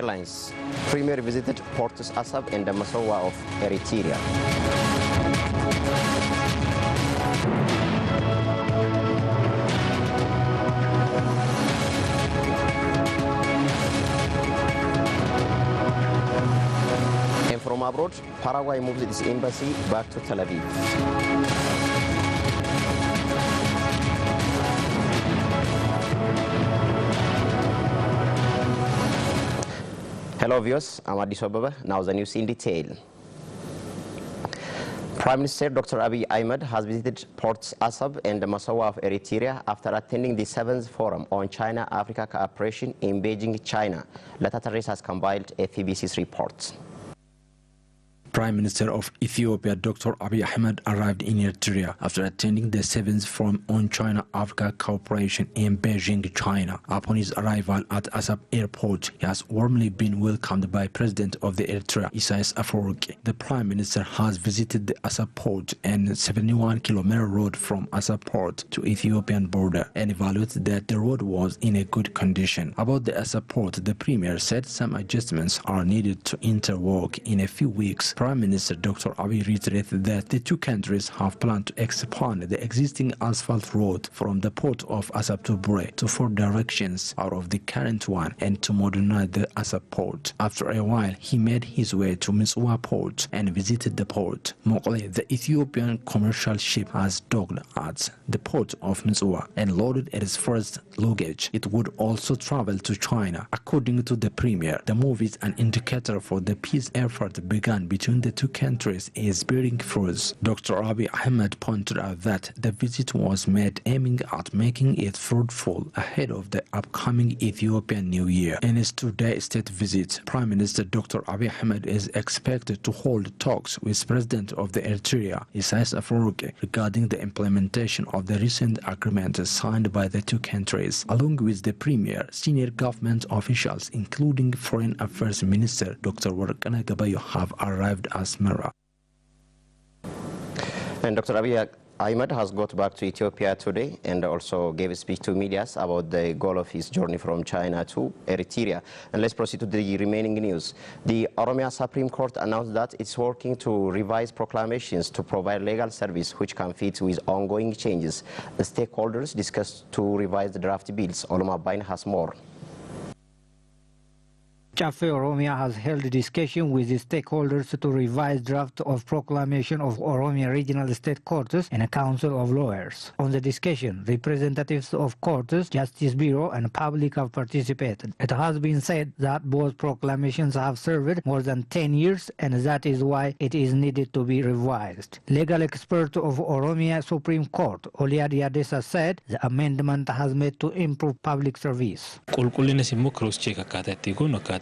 Airlines. Premier visited ports Asab and the Masawa of Eritrea. And from abroad, Paraguay moves its embassy back to Tel Aviv. Hello viewers, I'm Addis Ababa. Now the news in detail. Prime Minister Dr. Abiy Ahmed has visited ports Asab and the Masawa of Eritrea after attending the 7th Forum on China-Africa Cooperation in Beijing, China. Latatarres has compiled a FBC's report. Prime Minister of Ethiopia Dr. Abiy Ahmed arrived in Eritrea after attending the 7th Forum on China-Africa Cooperation in Beijing, China. Upon his arrival at Asab Airport, he has warmly been welcomed by President of the Eritrea, Isaias Afwerki. The Prime Minister has visited the Asab port and 71-kilometer road from Asab port to Ethiopian border and evaluated that the road was in a good condition. About the Asab port, the Premier said some adjustments are needed to enter work in a few weeks. Prime Minister Dr. Abiy reiterated that the two countries have planned to expand the existing asphalt road from the port of Asab to Bure to 4 directions out of the current one and to modernize the Asab port. After a while, he made his way to Mitsua port and visited the port. Mokle, the Ethiopian commercial ship, has docked at the port of Mitsua and loaded its first luggage. It would also travel to China. According to the Premier, the move is an indicator for the peace effort begun between the two countries is bearing fruits. Dr. Abiy Ahmed pointed out that the visit was made aiming at making it fruitful ahead of the upcoming Ethiopian New Year. In his 2-day state visit, Prime Minister Dr. Abiy Ahmed is expected to hold talks with President of the Eritrea, Isaias Afwerki, regarding the implementation of the recent agreement signed by the two countries. Along with the Premier, senior government officials, including Foreign Affairs Minister Dr. Warqana Gabayo, have arrived Asmara. And Dr. Abiy Ahmed has got back to Ethiopia today and also gave a speech to media about the goal of his journey from China to Eritrea. And let's proceed to the remaining news. The Oromia Supreme Court announced that it's working to revise proclamations to provide legal service which can fit with ongoing changes. The stakeholders discussed to revise the draft bills. Oloma Bain has more. Oromia has held a discussion with the stakeholders to revise draft of proclamation of Oromia Regional State Courts and a council of lawyers. On the discussion, representatives of courts, Justice Bureau and public have participated. It has been said that both proclamations have served more than 10 years and that is why it is needed to be revised. Legal expert of Oromia Supreme Court, Oliadi Adesa, said the amendment has made to improve public service.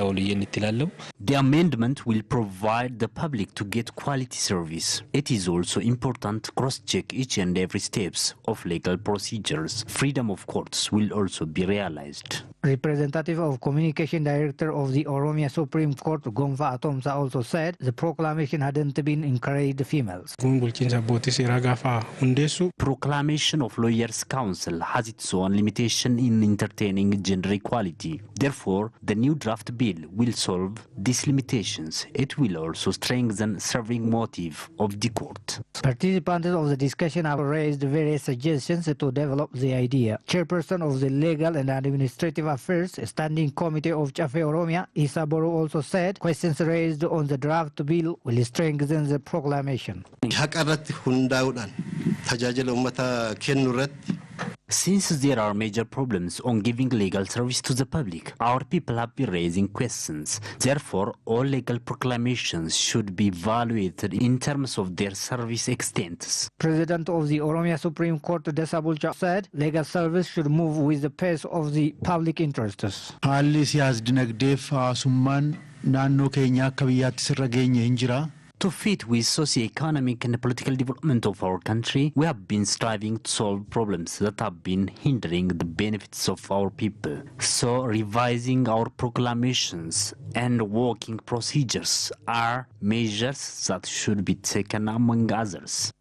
The amendment will provide the public to get quality service. It is also important to cross-check each and every steps of legal procedures. Freedom of courts will also be realized. Representative of Communication Director of the Oromia Supreme Court, Gonfa Atomsa, also said the proclamation hadn't been encouraged females. Proclamation of Lawyers' Council has its own limitation in entertaining gender equality. Therefore, the new draft bill will solve these limitations. It will also strengthen serving motive of the court. Participants of the discussion have raised various suggestions to develop the idea. Chairperson of the Legal and Administrative Affairs Standing Committee of Chafe Oromia, Isaboro, also said questions raised on the draft bill will strengthen the proclamation. Since there are major problems on giving legal service to the public, our people have been raising questions. Therefore, all legal proclamations should be evaluated in terms of their service extents. President of the Oromia Supreme Court, Desabulcha, said legal service should move with the pace of the public interests. To fit with socio-economic and political development of our country, we have been striving to solve problems that have been hindering the benefits of our people. So, revising our proclamations and working procedures are measures that should be taken among others.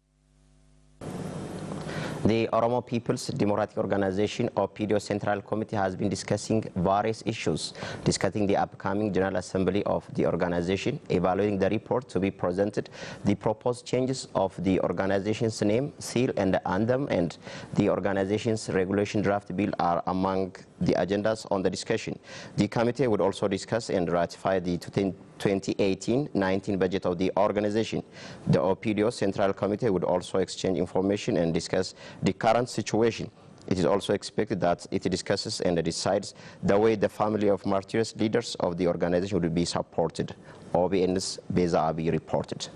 The Oromo People's Democratic Organization, or PDO Central Committee, has been discussing various issues, discussing the upcoming General Assembly of the organization, evaluating the report to be presented, the proposed changes of the organization's name, seal, and anthem, and the organization's regulation draft bill are among the agendas on the discussion. The committee would also discuss and ratify the 2018-19 budget of the organization. The PDO Central Committee would also exchange information and discuss the current situation. It is also expected that it discusses and decides the way the family of martyrs leaders of the organization will be supported. OBN's Beza Abi reported.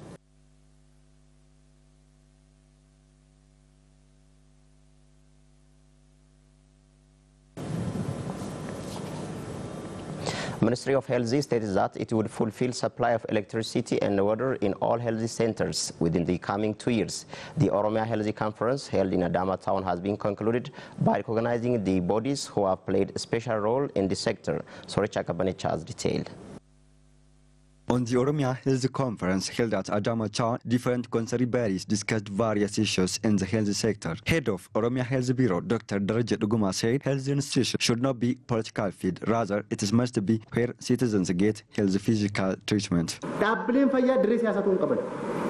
Ministry of Health stated that it would fulfill supply of electricity and water in all health centers within the coming 2 years. The Oromia Health Conference held in Adama town has been concluded by recognizing the bodies who have played a special role in the sector. Sorecha Kabanicha has detailed. On the Oromia Health Conference held at Adama Town, different concerned bodies discussed various issues in the health sector. Head of Oromia Health Bureau, Dr. Daraja Duguma, said health institutions should not be political feed. Rather, it must be where citizens get health physical treatment.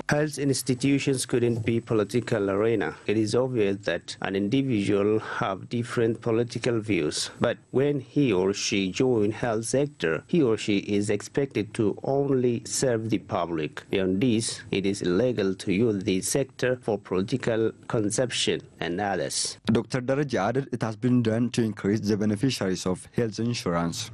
Health institutions couldn't be political arena. It is obvious that an individual have different political views, but when he or she join health sector, he or she is expected to only serve the public. Beyond this, it is illegal to use the sector for political consumption and others. Dr. Daraja added it has been done to increase the beneficiaries of health insurance.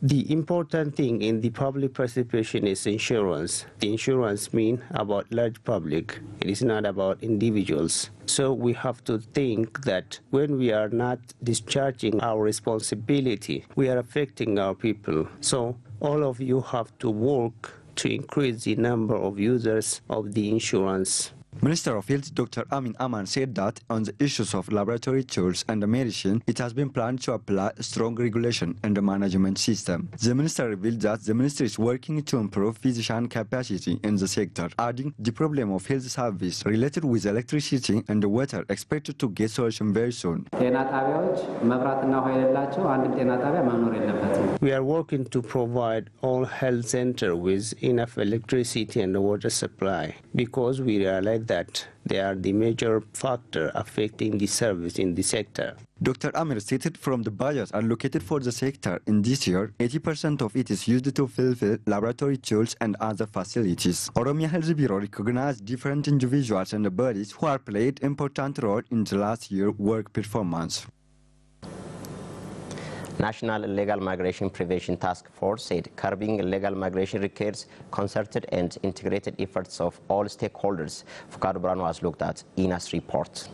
The important thing in the public participation is insurance. The insurance means about large public. It is not about individuals. So we have to think that when we are not discharging our responsibility, we are affecting our people. So all of you have to work to increase the number of users of the insurance. Minister of Health Dr. Amin Aman said that on the issues of laboratory tools and medicine, it has been planned to apply strong regulation and the management system. The minister revealed that the ministry is working to improve physician capacity in the sector, adding the problem of health service related with electricity and water expected to get solution very soon. We are working to provide all health centers with enough electricity and water supply because we realize that they are the major factor affecting the service in the sector. Dr. Amir stated from the budget allocated for the sector in this year, 80% of it is used to fulfill laboratory tools and other facilities. Oromia Health Bureau recognized different individuals and bodies who have played important role in the last year work performance. National Illegal Migration Prevention Task Force said curbing illegal migration requires concerted and integrated efforts of all stakeholders. Fukado Brano has looked at Ina's report.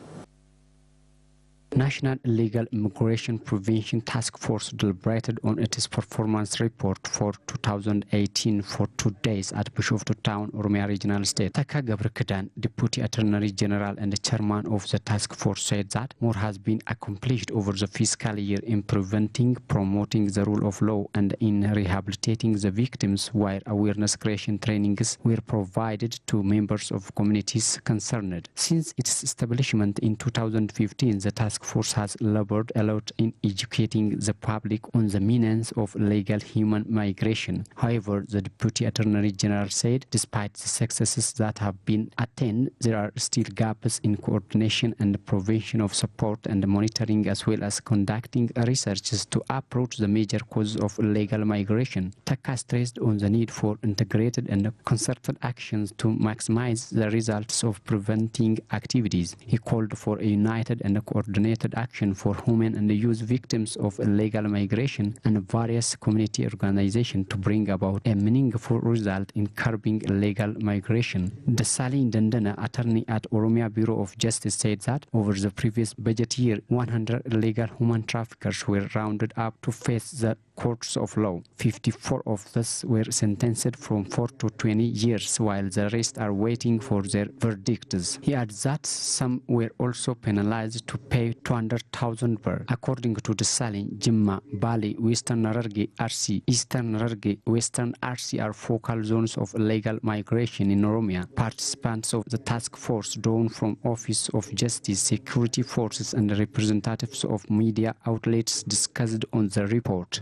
National Illegal Immigration Prevention Task Force deliberated on its performance report for 2018 for 2 days at Bishoftu Town, Oromia Regional State. Taka Gabrikadan, Deputy Attorney General and the Chairman of the task force, said that more has been accomplished over the fiscal year in preventing, promoting the rule of law and in rehabilitating the victims, while awareness creation trainings were provided to members of communities concerned. Since its establishment in 2015, the task force has labored a lot in educating the public on the meanings of legal human migration. However, the Deputy Attorney General said despite the successes that have been attained, there are still gaps in coordination and prevention of support and monitoring, as well as conducting researches to approach the major causes of illegal migration. Taka stressed on the need for integrated and concerted actions to maximize the results of preventing activities. He called for a united and coordinated action for women and youth victims of illegal migration and various community organizations to bring about a meaningful result in curbing illegal migration. Desalegn Dandana, attorney at Oromia Bureau of Justice, said that over the previous budget year, 100 illegal human traffickers were rounded up to face the courts of law. 54 of those were sentenced from 4 to 20 years, while the rest are waiting for their verdicts. He adds that some were also penalized to pay 200,000 birr. According to the Salin, Jimma, Bali, Western Nararge, Arsi, Eastern Nararge, Western Arsi are focal zones of illegal migration in Oromia. Participants of the task force drawn from Office of Justice, security forces and representatives of media outlets discussed on the report.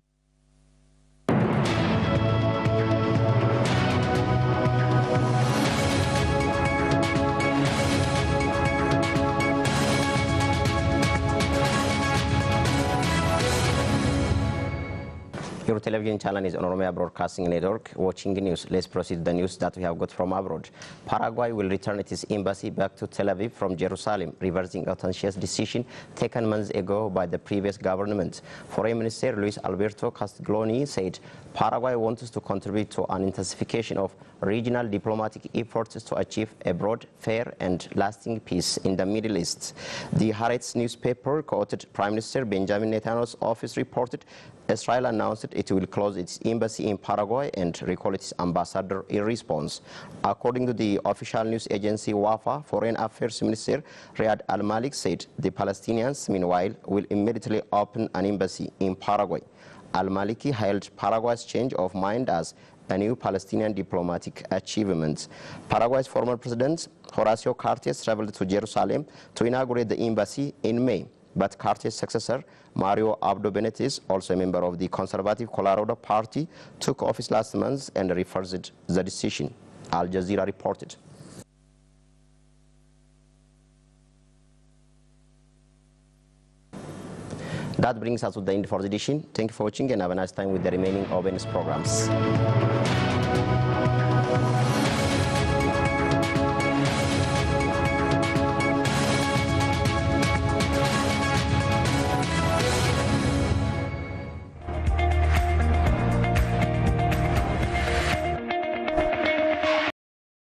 Your television channel is on Oromia Broadcasting Network. Watching the news, let's proceed to the news that we have got from abroad. Paraguay will return its embassy back to Tel Aviv from Jerusalem, reversing a contentious decision taken months ago by the previous government. Foreign Minister Luis Alberto Castiglione said Paraguay wants to contribute to an intensification of regional diplomatic efforts to achieve a broad, fair and lasting peace in the Middle East. The Haaretz newspaper quoted Prime Minister Benjamin Netanyahu's office reported Israel announced it will close its embassy in Paraguay and recall its ambassador in response. According to the official news agency WAFA, Foreign Affairs Minister Riyad Al-Malik said the Palestinians, meanwhile, will immediately open an embassy in Paraguay. Al-Maliki hailed Paraguay's change of mind as a new Palestinian diplomatic achievement. Paraguay's former president, Horacio Cartes, traveled to Jerusalem to inaugurate the embassy in May. But Cartes' successor, Mario Abdo Benitez, also a member of the conservative Colorado Party, took office last month and reversed the decision. Al Jazeera reported. That brings us to the end for the edition. Thank you for watching and have a nice time with the remaining OBN's programs.